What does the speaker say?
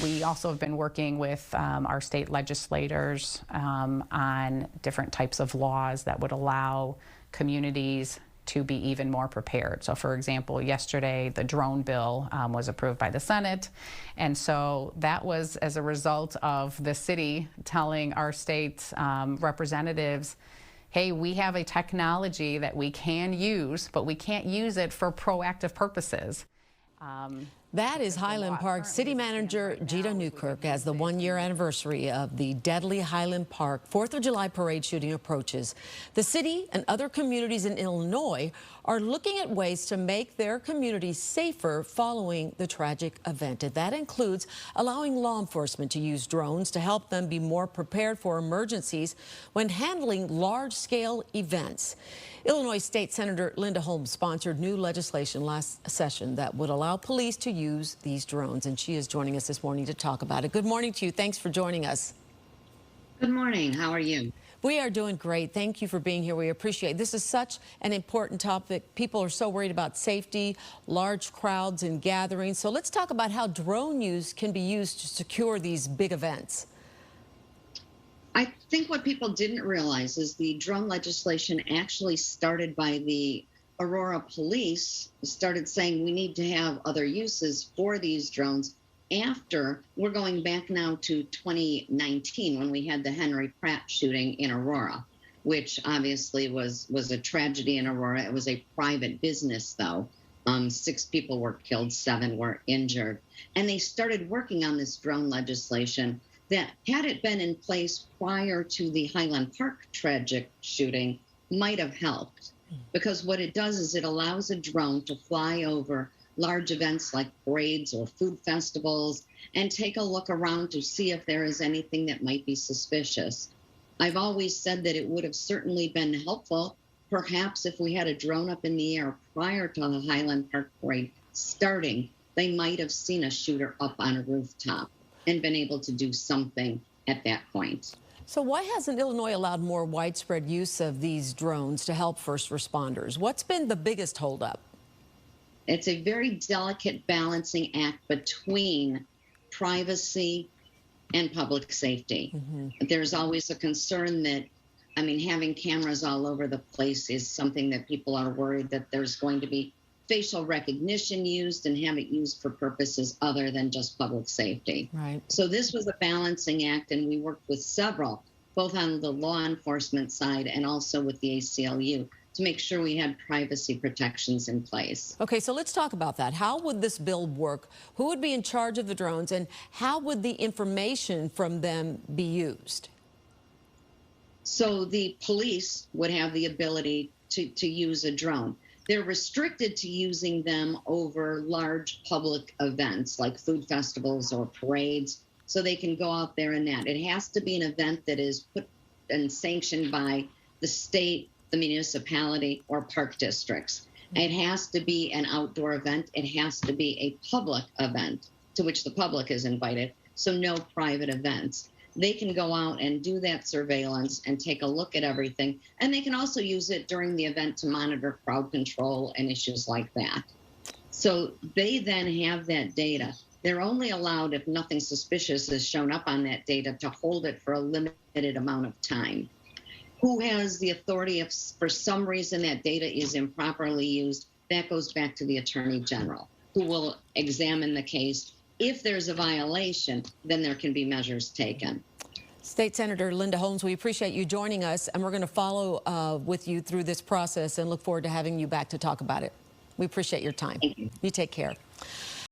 We also have been working with our state legislators on different types of laws that would allow communities to be even more prepared. So for example, yesterday the drone bill was approved by the Senate, and so that was as a result of the city telling our state representatives, hey, we have a technology that we can use, but we can't use it for proactive purposes. That is Highland Park City Manager Gita Newkirk as the one-year anniversary of the deadly Highland Park 4th of July parade shooting approaches. The city and other communities in Illinois are looking at ways to make their communities safer following the tragic event. And that includes allowing law enforcement to use drones to help them be more prepared for emergencies when handling large-scale events. Illinois State Senator Linda Holmes sponsored new legislation last session that would allow police to use these drones, and she is joining us this morning to talk about it. Good morning to you. Thanks for joining us. Good morning. How are you? We are doing great. Thank you for being here. We appreciate it. This is such an important topic. People are so worried about safety, large crowds and gatherings. So let's talk about how drone use can be used to secure these big events. I think what people didn't realize is the drone legislation actually started by the Aurora police, started saying we need to have other uses for these drones after, we're going back now to 2019 when we had the Henry Pratt shooting in Aurora, which obviously was a tragedy in Aurora. It was a private business though. 6 people were killed, 7 were injured. And they started working on this drone legislation that, had it been in place prior to the Highland Park tragic shooting, might have helped. Because what it does is it allows a drone to fly over large events like parades or food festivals and take a look around to see if there is anything that might be suspicious. I've always said that it would have certainly been helpful, perhaps if we had a drone up in the air prior to the Highland Park parade starting, they might have seen a shooter up on a rooftop and been able to do something at that point. So why hasn't Illinois allowed more widespread use of these drones to help first responders? What's been the biggest holdup? It's a very delicate balancing act between privacy and public safety. There's always a concern that, I mean, having cameras all over the place is something that people are worried that there's going to be facial recognition used and have it used for purposes other than just public safety. Right. So this was a balancing act, and we worked with several, both on the law enforcement side and also with the ACLU, to make sure we had privacy protections in place. Okay, so let's talk about that. How would this bill work? Who would be in charge of the drones, and how would the information from them be used? So the police would have the ability to use a drone. They're restricted to using them over large public events like food festivals or parades, so they can go out there and that. It has to be an event that is put and sanctioned by the state, the municipality, or park districts. It has to be an outdoor event. It has to be a public event to which the public is invited, so no private events. They can go out and do that surveillance and take a look at everything. And they can also use it during the event to monitor crowd control and issues like that. So they then have that data. They're only allowed, if nothing suspicious has shown up on that data, to hold it for a limited amount of time. Who has the authority if for some reason that data is improperly used? That goes back to the Attorney General, who will examine the case. If there's a violation, then there can be measures taken. State Senator Linda Holmes, we appreciate you joining us, and we're going to follow with you through this process and look forward to having you back to talk about it. We appreciate your time. Thank you. You take care.